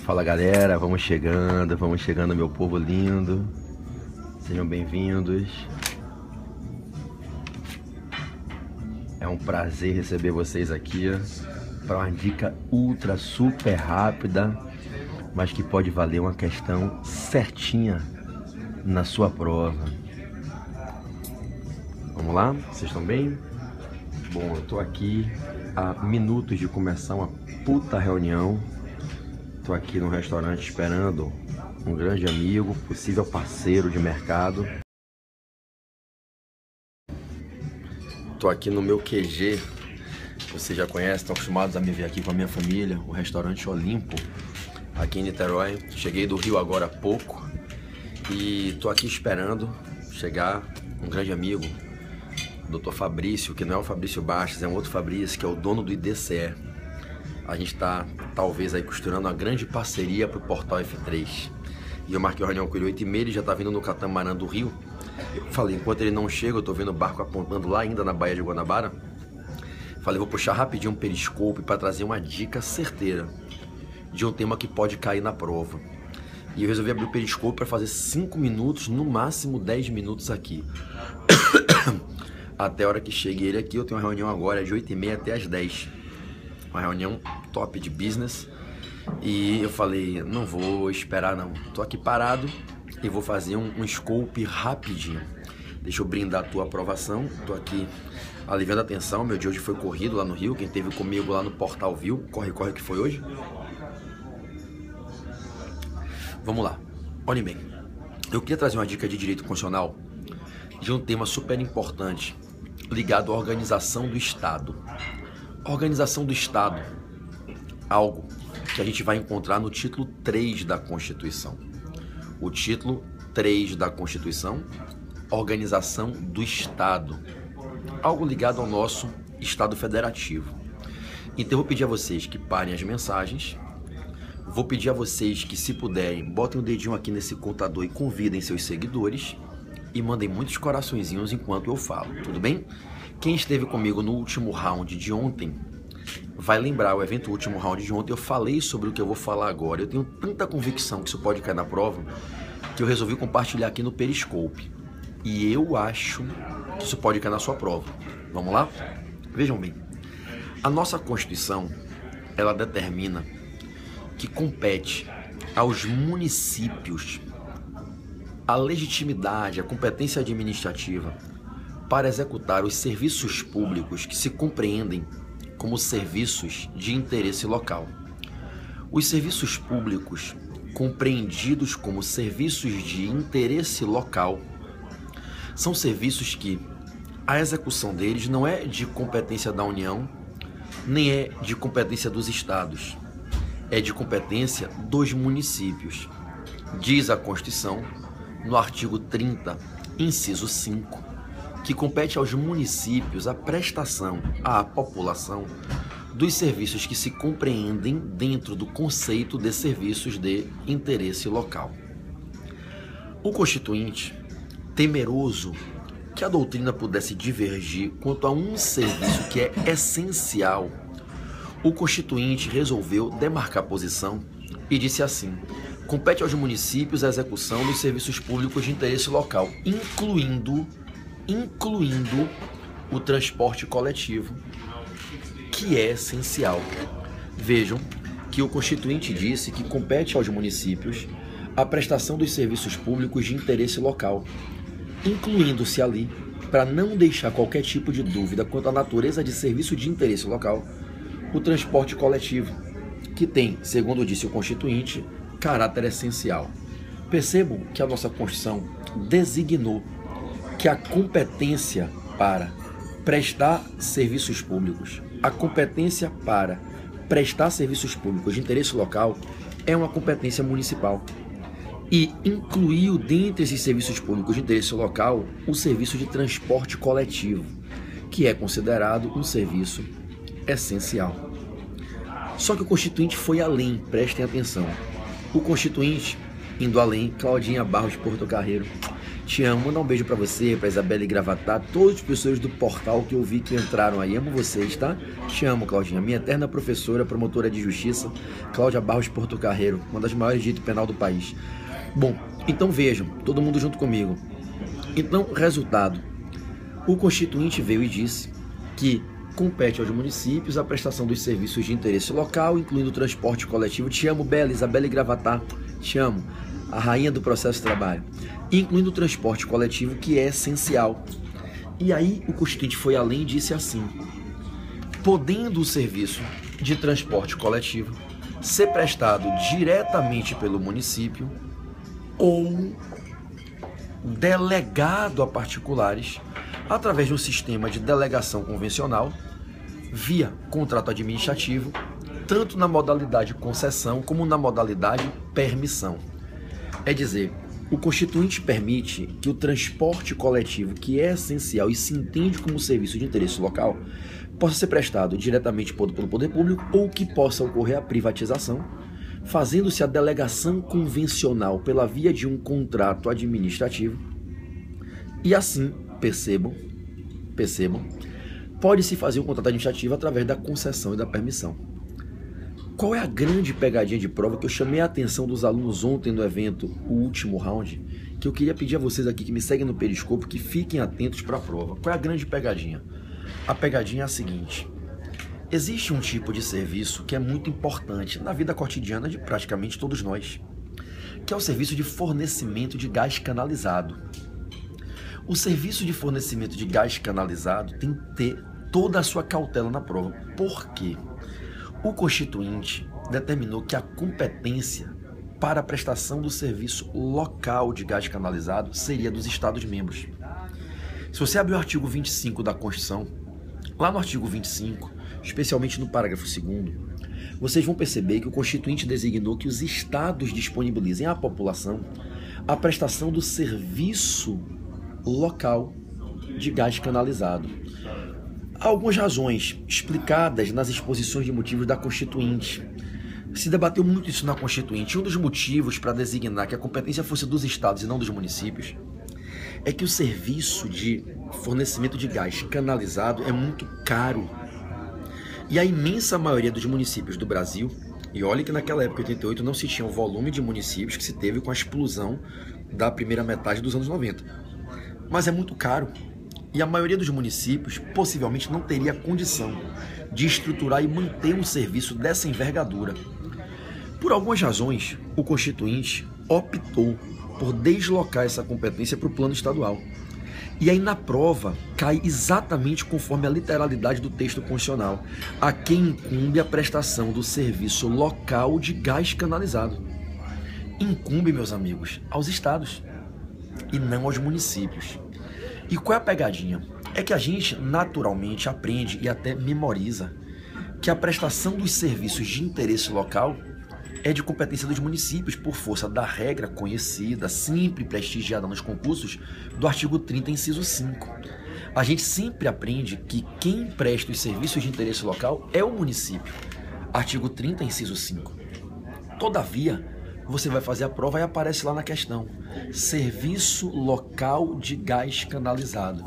Fala galera, vamos chegando meu povo lindo, sejam bem-vindos. É um prazer receber vocês aqui para uma dica ultra super rápida, mas que pode valer uma questão certinha na sua prova. Vamos lá? Vocês estão bem? Bom, eu tô aqui há minutos de começar uma puta reunião. Tô aqui no restaurante esperando um grande amigo, possível parceiro de mercado. Tô aqui no meu QG, vocês já conhecem, estão acostumados a me ver aqui com a minha família, o restaurante Olimpo, aqui em Niterói. Cheguei do Rio agora há pouco e tô aqui esperando chegar um grande amigo, Dr. Fabrício, que não é o Fabrício Bastos, é um outro Fabrício, que é o dono do IDCE. A gente está, talvez, aí costurando uma grande parceria para o Portal F3. E eu marquei a reunião com ele 8h30, ele já está vindo no catamarã do Rio. Eu falei, enquanto ele não chega, eu estou vendo o barco apontando lá ainda na Baía de Guanabara. Falei, vou puxar rapidinho um periscope para trazer uma dica certeira de um tema que pode cair na prova. E eu resolvi abrir o periscope para fazer 5 minutos, no máximo 10 minutos aqui. Até a hora que chegue ele aqui, eu tenho uma reunião agora, é de 8h30 até as 10. Uma reunião top de business. E eu falei, não vou esperar não. Tô aqui parado e vou fazer um scope rapidinho. Deixa eu brindar a tua aprovação. Tô aqui aliviando a tensão. Meu dia hoje foi corrido lá no Rio. Quem esteve comigo lá no Portal viu. Corre, corre que foi hoje. Vamos lá. Olhem bem. Eu queria trazer uma dica de direito constitucional de um tema super importante ligado à organização do Estado. Organização do Estado, algo que a gente vai encontrar no título 3 da Constituição. O título 3 da Constituição, Organização do Estado, algo ligado ao nosso Estado Federativo. Então eu vou pedir a vocês que parem as mensagens, vou pedir a vocês que, se puderem, botem o dedinho aqui nesse contador e convidem seus seguidores e mandem muitos coraçõezinhos enquanto eu falo, tudo bem? Quem esteve comigo no último round de ontem vai lembrar, o evento último round de ontem, eu falei sobre o que eu vou falar agora. Eu tenho tanta convicção que isso pode cair na prova, que eu resolvi compartilhar aqui no Periscope. E eu acho que isso pode cair na sua prova. Vamos lá? Vejam bem, a nossa Constituição, ela determina que compete aos municípios a legitimidade, a competência administrativa para executar os serviços públicos que se compreendem como serviços de interesse local. Os serviços públicos compreendidos como serviços de interesse local são serviços que a execução deles não é de competência da União, nem é de competência dos estados, é de competência dos municípios. Diz a Constituição, no artigo 30, inciso 5, que compete aos municípios a prestação à população dos serviços que se compreendem dentro do conceito de serviços de interesse local. O Constituinte, temeroso que a doutrina pudesse divergir quanto a um serviço que é essencial, o Constituinte resolveu demarcar posição e disse assim: compete aos municípios a execução dos serviços públicos de interesse local, incluindo o transporte coletivo, que é essencial. Vejam que o Constituinte disse que compete aos municípios a prestação dos serviços públicos de interesse local, incluindo-se ali, para não deixar qualquer tipo de dúvida quanto à natureza de serviço de interesse local, o transporte coletivo, que tem, segundo disse o Constituinte, caráter essencial. Percebam que a nossa Constituição designou que a competência para prestar serviços públicos, a competência para prestar serviços públicos de interesse local é uma competência municipal. e incluiu dentre esses serviços públicos de interesse local o serviço de transporte coletivo, que é considerado um serviço essencial. Só que o Constituinte foi além, prestem atenção. O Constituinte, indo além, Claudinha Barros Portocarreiro, te amo, manda um beijo pra você, pra Isabelle Gravatar, todos os professores do portal que eu vi que entraram aí, amo vocês, tá? Te amo, Claudinha, minha eterna professora, promotora de justiça, Cláudia Barros Portocarreiro, uma das maiores direito penal do país. Bom, então vejam, todo mundo junto comigo. Então, resultado, o Constituinte veio e disse que compete aos municípios a prestação dos serviços de interesse local, incluindo o transporte coletivo. Te amo, Bela, Isabelle Gravatar, te amo, a rainha do processo de trabalho, incluindo o transporte coletivo, que é essencial. E aí o Constituinte foi além e disse assim: podendo o serviço de transporte coletivo ser prestado diretamente pelo município ou delegado a particulares através de um sistema de delegação convencional via contrato administrativo, tanto na modalidade concessão como na modalidade permissão. É dizer, o Constituinte permite que o transporte coletivo, que é essencial e se entende como serviço de interesse local, possa ser prestado diretamente pelo poder público ou que possa ocorrer a privatização, fazendo-se a delegação convencional pela via de um contrato administrativo. E assim, percebam, pode-se fazer um contrato administrativo através da concessão e da permissão. Qual é a grande pegadinha de prova que eu chamei a atenção dos alunos ontem no evento, o último round, que eu queria pedir a vocês aqui que me seguem no Periscope que fiquem atentos para a prova. Qual é a grande pegadinha? A pegadinha é a seguinte: existe um tipo de serviço que é muito importante na vida cotidiana de praticamente todos nós, que é o serviço de fornecimento de gás canalizado. O serviço de fornecimento de gás canalizado tem que ter toda a sua cautela na prova. Por quê? O Constituinte determinou que a competência para a prestação do serviço local de gás canalizado seria dos Estados-membros. Se você abrir o artigo 25 da Constituição, lá no artigo 25, especialmente no parágrafo 2º, vocês vão perceber que o Constituinte designou que os Estados disponibilizem à população a prestação do serviço local de gás canalizado. Há algumas razões explicadas nas exposições de motivos da Constituinte. Se debateu muito isso na Constituinte. Um dos motivos para designar que a competência fosse dos estados e não dos municípios é que o serviço de fornecimento de gás canalizado é muito caro. E a imensa maioria dos municípios do Brasil, e olha que naquela época, 88, não se tinha o volume de municípios que se teve com a explosão da primeira metade dos anos 90. Mas é muito caro. E a maioria dos municípios possivelmente não teria condição de estruturar e manter um serviço dessa envergadura. Por algumas razões, o Constituinte optou por deslocar essa competência para o plano estadual. E aí na prova cai exatamente conforme a literalidade do texto constitucional, a quem incumbe a prestação do serviço local de gás canalizado. Incumbe, meus amigos, aos estados e não aos municípios. E qual é a pegadinha? É que a gente naturalmente aprende e até memoriza que a prestação dos serviços de interesse local é de competência dos municípios por força da regra conhecida, sempre prestigiada nos concursos, do artigo 30, inciso 5. A gente sempre aprende que quem presta os serviços de interesse local é o município. Artigo 30, inciso 5. Todavia, você vai fazer a prova e aparece lá na questão: serviço local de gás canalizado.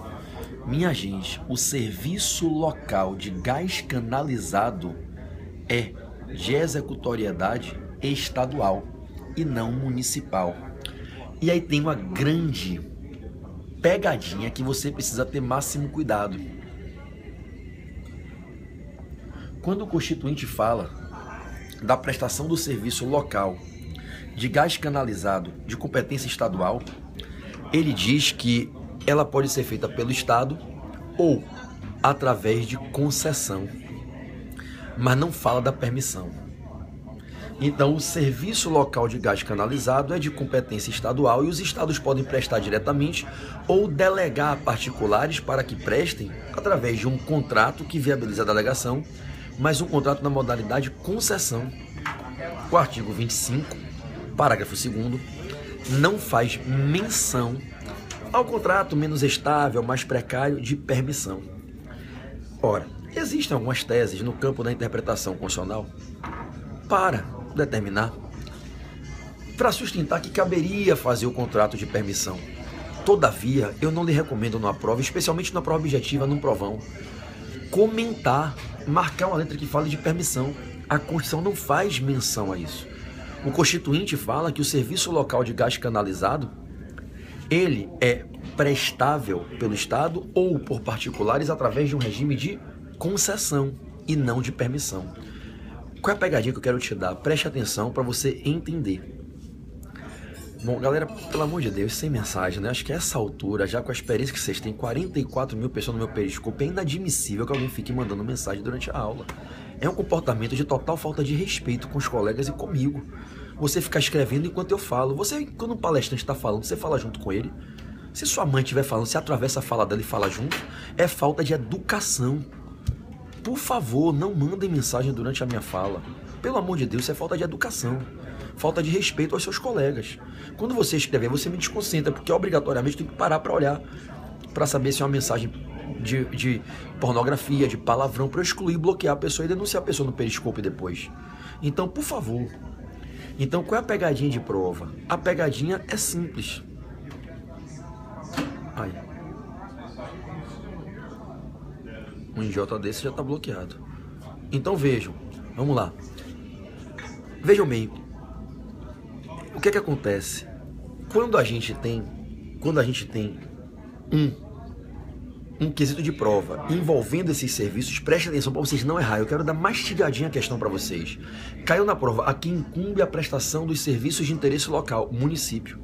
Minha gente, o serviço local de gás canalizado é de executoriedade estadual e não municipal. E aí tem uma grande pegadinha que você precisa ter máximo cuidado. Quando o Constituinte fala da prestação do serviço local de gás canalizado de competência estadual, ele diz que ela pode ser feita pelo Estado ou através de concessão, mas não fala da permissão. Então, o serviço local de gás canalizado é de competência estadual e os estados podem prestar diretamente ou delegar a particulares para que prestem através de um contrato que viabiliza a delegação, mas um contrato na modalidade concessão. O artigo 25, parágrafo 2º, não faz menção ao contrato menos estável, mais precário de permissão. Ora, existem algumas teses no campo da interpretação constitucional para determinar, para sustentar que caberia fazer o contrato de permissão. Todavia, eu não lhe recomendo numa prova, especialmente na prova objetiva, num provão, comentar, marcar uma letra que fale de permissão. A Constituição não faz menção a isso. O Constituinte fala que o serviço local de gás canalizado, ele é prestável pelo Estado ou por particulares através de um regime de concessão e não de permissão. Qual é a pegadinha que eu quero te dar? Preste atenção para você entender. Bom, galera, pelo amor de Deus, sem mensagem, né? Acho que a essa altura, já com a experiência que vocês têm, 44 mil pessoas no meu Periscope, é inadmissível que alguém fique mandando mensagem durante a aula. É um comportamento de total falta de respeito com os colegas e comigo. Você ficar escrevendo enquanto eu falo. Você, quando um palestrante está falando, você fala junto com ele. Se sua mãe estiver falando, você atravessa a fala dela e fala junto. É falta de educação. Por favor, não mandem mensagem durante a minha fala. Pelo amor de Deus, isso é falta de educação. Falta de respeito aos seus colegas. Quando você escrever, você me desconcentra, porque obrigatoriamente tem que parar para olhar, para saber se é uma mensagem de pornografia, de palavrão, para eu excluir, bloquear a pessoa e denunciar a pessoa no Periscope depois. Então, por favor. Então, qual é a pegadinha de prova? A pegadinha é simples. Aí. Um idiota desse já está bloqueado. Então, vejam. Vamos lá. Vejam bem. O que é que acontece? Quando a gente tem um quesito de prova envolvendo esses serviços, preste atenção para vocês não errarem. Eu quero dar mastigadinha a questão para vocês. Caiu na prova, a quem incumbe a prestação dos serviços de interesse local, município.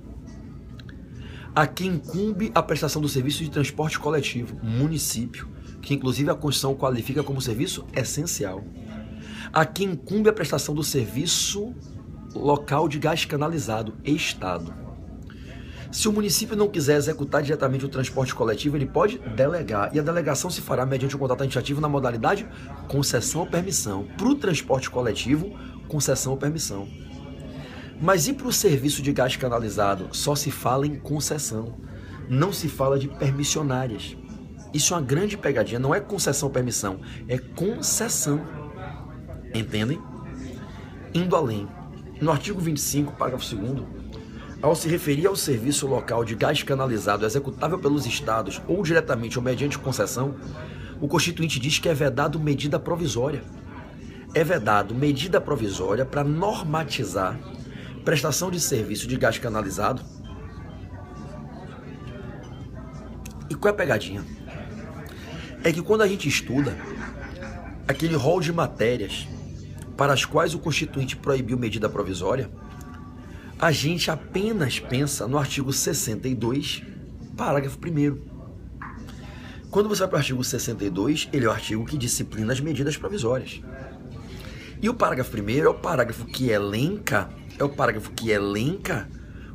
A quem incumbe a prestação do serviço de transporte coletivo, município, que inclusive a Constituição qualifica como serviço essencial. A quem incumbe a prestação do serviço local de gás canalizado, Estado. Se o município não quiser executar diretamente o transporte coletivo, ele pode delegar, e a delegação se fará mediante um contrato administrativo na modalidade concessão ou permissão. Para o transporte coletivo, concessão ou permissão. Mas e para o serviço de gás canalizado? Só se fala em concessão, não se fala de permissionárias. Isso é uma grande pegadinha, não é concessão ou permissão, é concessão. Entendem? Indo além. No artigo 25, parágrafo 2º, ao se referir ao serviço local de gás canalizado executável pelos estados ou diretamente ou mediante concessão, o Constituinte diz que é vedado medida provisória. É vedado medida provisória para normatizar prestação de serviço de gás canalizado. E qual é a pegadinha? É que quando a gente estuda aquele rol de matérias para as quais o Constituinte proibiu medida provisória, a gente apenas pensa no artigo 62, parágrafo 1º. Quando você vai para o artigo 62, ele é o artigo que disciplina as medidas provisórias. E o parágrafo 1º é o parágrafo que elenca,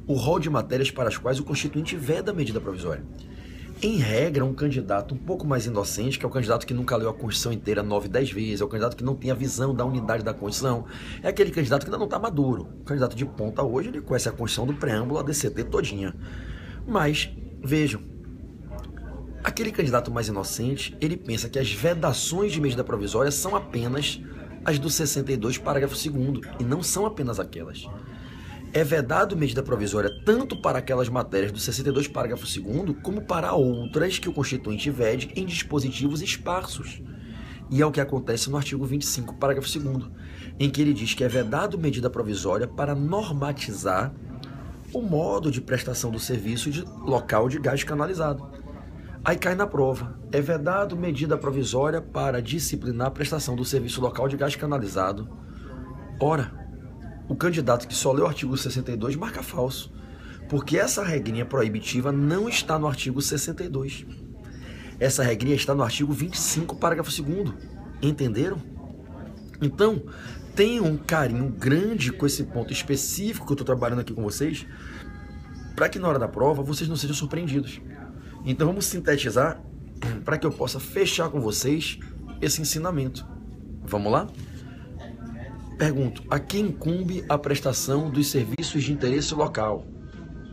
o rol de matérias para as quais o Constituinte veda a medida provisória. Em regra, um candidato um pouco mais inocente, que é o candidato que nunca leu a Constituição inteira 9, 10 vezes, é o candidato que não tem a visão da unidade da Constituição, é aquele candidato que ainda não está maduro. O candidato de ponta hoje, ele conhece a Constituição do preâmbulo, a DCT todinha. Mas, vejam, aquele candidato mais inocente, ele pensa que as vedações de medida provisória são apenas as do 62, parágrafo 2º, e não são apenas aquelas. É vedado medida provisória tanto para aquelas matérias do 62, parágrafo 2º, como para outras que o Constituinte vede em dispositivos esparsos. E é o que acontece no artigo 25, parágrafo 2º, em que ele diz que é vedado medida provisória para normatizar o modo de prestação do serviço de local de gás canalizado. Aí cai na prova. É vedado medida provisória para disciplinar a prestação do serviço local de gás canalizado. Ora, o candidato que só leu o artigo 62 marca falso, porque essa regrinha proibitiva não está no artigo 62. Essa regrinha está no artigo 25, parágrafo 2º. Entenderam? Então, tenham um carinho grande com esse ponto específico que eu estou trabalhando aqui com vocês, para que na hora da prova vocês não sejam surpreendidos. Então, vamos sintetizar para que eu possa fechar com vocês esse ensinamento. Vamos lá? Pergunto, a quem incumbe a prestação dos serviços de interesse local?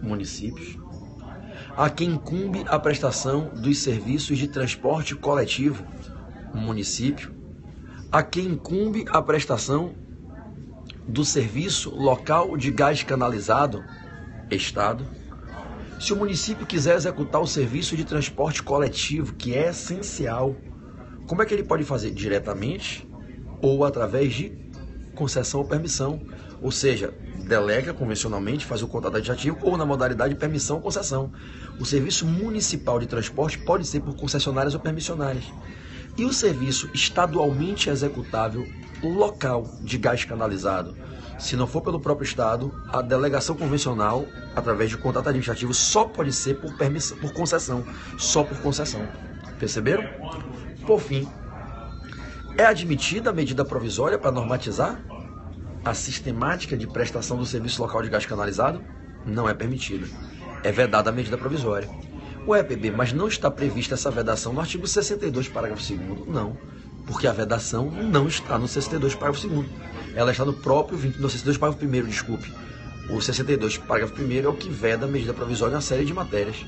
Municípios. A quem incumbe a prestação dos serviços de transporte coletivo, município. A quem incumbe a prestação do serviço local de gás canalizado, Estado. Se o município quiser executar o serviço de transporte coletivo, que é essencial, como é que ele pode fazer? Diretamente ou através de concessão ou permissão, ou seja, delega convencionalmente, faz o contrato administrativo ou na modalidade de permissão ou concessão. O serviço municipal de transporte pode ser por concessionárias ou permissionárias. E o serviço estadualmente executável local de gás canalizado, se não for pelo próprio Estado, a delegação convencional, através de contrato administrativo, só pode ser por permissão, por concessão, só por concessão. Perceberam? Por fim, é admitida a medida provisória para normatizar a sistemática de prestação do serviço local de gás canalizado? Não é permitida. É vedada a medida provisória. O EPB, mas não está prevista essa vedação no artigo 62, parágrafo 2º? Não, porque a vedação não está no 62, parágrafo 2º. Ela está no próprio no 62, parágrafo 1º, desculpe. O 62, parágrafo 1º é o que veda a medida provisória em uma série de matérias.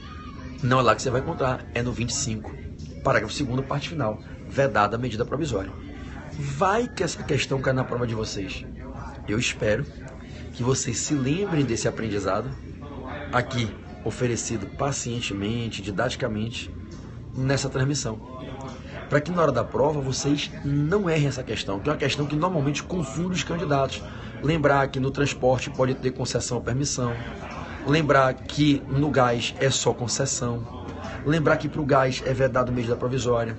Não é lá que você vai encontrar, é no 25, parágrafo 2º, parte final. Vedada a medida provisória. Vai que essa questão cai na prova de vocês. Eu espero que vocês se lembrem desse aprendizado aqui, oferecido pacientemente, didaticamente, nessa transmissão. Para que na hora da prova vocês não errem essa questão, que é uma questão que normalmente confunde os candidatos. Lembrar que no transporte pode ter concessão ou permissão. Lembrar que no gás é só concessão. Lembrar que para o gás é vedado medida provisória.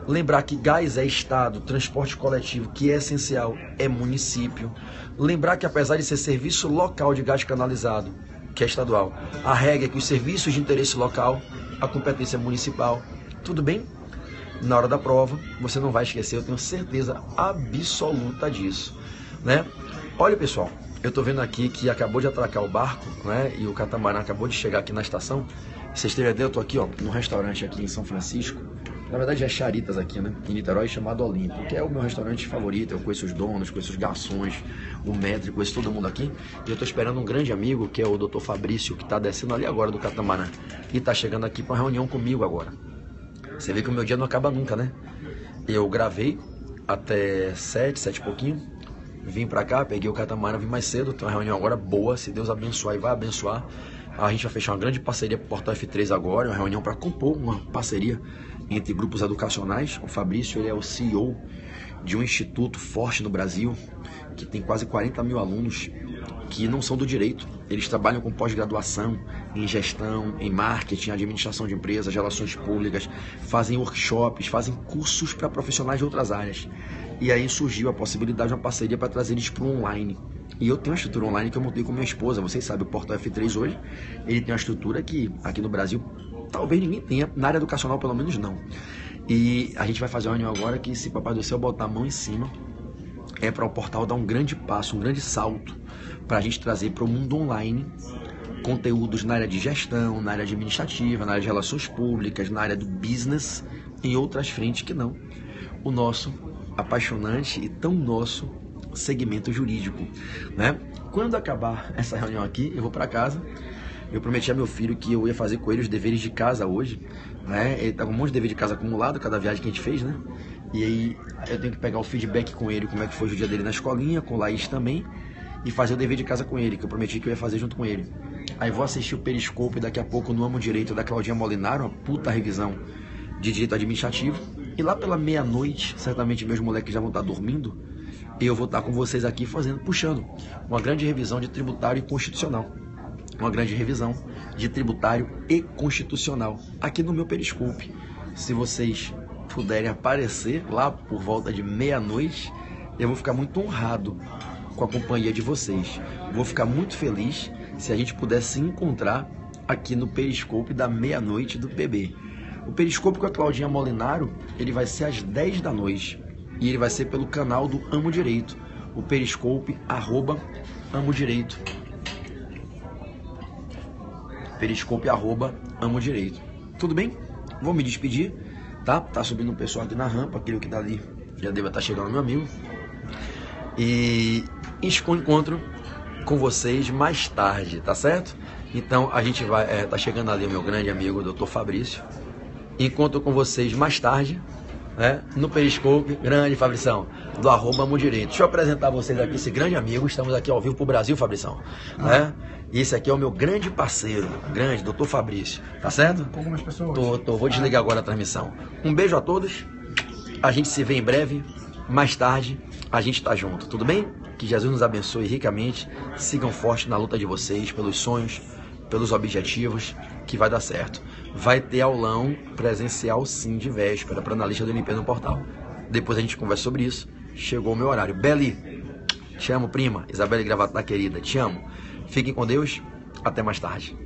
Lembrar que gás é Estado, transporte coletivo, que é essencial, é município. Lembrar que apesar de ser serviço local de gás canalizado, que é estadual, a regra é que os serviços de interesse local, a competência é municipal. Tudo bem? Na hora da prova, você não vai esquecer, eu tenho certeza absoluta disso, né? Olha, pessoal, eu tô vendo aqui que acabou de atracar o barco, né? E o catamarã acabou de chegar aqui na estação. Vocês terem ideia, eu tô aqui, ó, num restaurante aqui em São Francisco. Na verdade é Charitas aqui, né? Em Niterói, chamado Olímpio, que é o meu restaurante favorito. Eu conheço os donos, conheço os garçons, o maître, conheço todo mundo aqui. E eu tô esperando um grande amigo, que é o Dr. Fabrício, que tá descendo ali agora do catamarã. E tá chegando aqui pra uma reunião comigo agora. Você vê que o meu dia não acaba nunca, né? Eu gravei até 7 e pouquinho. Vim pra cá, peguei o catamarã, vim mais cedo. Tem uma reunião agora boa, se Deus abençoar e vai abençoar. A gente vai fechar uma grande parceria com o Portal F3 agora, uma reunião para compor uma parceria entre grupos educacionais. O Fabrício, ele é o CEO de um instituto forte no Brasil, que tem quase 40 mil alunos que não são do direito. Eles trabalham com pós-graduação em gestão, em marketing, administração de empresas, relações públicas, fazem workshops, fazem cursos para profissionais de outras áreas. E aí surgiu a possibilidade de uma parceria para trazer eles para o online. E eu tenho uma estrutura online que eu montei com minha esposa. Vocês sabem, o Portal F3 hoje, ele tem uma estrutura que aqui no Brasil talvez ninguém tenha, na área educacional pelo menos não. E a gente vai fazer uma reunião agora que, se Papai do Céu botar a mão em cima, é para o portal dar um grande passo, um grande salto, para a gente trazer para o mundo online conteúdos na área de gestão, na área administrativa, na área de relações públicas, na área do business, em outras frentes que não o nosso apaixonante e tão nosso segmento jurídico, né? Quando acabar essa reunião aqui, eu vou para casa. Eu prometi a meu filho que eu ia fazer com ele os deveres de casa hoje, né? Ele tá com um monte de dever de casa acumulado, cada viagem que a gente fez, né? E aí eu tenho que pegar o feedback com ele, como é que foi o dia dele na escolinha, com o Laís também, e fazer o dever de casa com ele, que eu prometi que eu ia fazer junto com ele. Aí vou assistir o Periscope daqui a pouco no Amo Direito da Claudinha Molinaro, uma puta revisão de direito administrativo. E lá pela meia-noite, certamente meus moleques já vão estar dormindo, eu vou estar com vocês aqui puxando uma grande revisão de tributário e constitucional. Uma grande revisão de tributário e constitucional aqui no meu Periscope. Se vocês puderem aparecer lá por volta de meia-noite, eu vou ficar muito honrado com a companhia de vocês. Vou ficar muito feliz se a gente puder se encontrar aqui no Periscope da meia-noite do PB. O Periscope com a Claudinha Molinaro, ele vai ser às 10 da noite. E ele vai ser pelo canal do Amo Direito. O Periscope, @Amo Direito. Periscope, @Amo Direito. Tudo bem? Vou me despedir, tá? Tá subindo um pessoal aqui na rampa, aquele que tá ali já deve estar chegando, meu amigo. E encontro com vocês mais tarde, tá certo? Então a gente vai, tá chegando ali o meu grande amigo, Dr. Fabrício. Encontro com vocês mais tarde, né, no Periscope, grande Fabrição, do @AmoDireito. Deixa eu apresentar vocês aqui esse grande amigo, estamos aqui ao vivo pro Brasil, Fabrição, né? Esse aqui é o meu grande parceiro, grande, Dr. Fabrício, tá certo? Com algumas pessoas. Vou desligar agora a transmissão. Um beijo a todos, a gente se vê em breve, mais tarde, a gente tá junto, tudo bem? Que Jesus nos abençoe ricamente, sigam forte na luta de vocês, pelos sonhos, pelos objetivos, que vai dar certo. Vai ter aulão presencial sim de véspera para analista do MP no portal. Depois a gente conversa sobre isso. Chegou o meu horário. Beli, te amo, prima. Isabelle Gravatá, querida, te amo. Fiquem com Deus. Até mais tarde.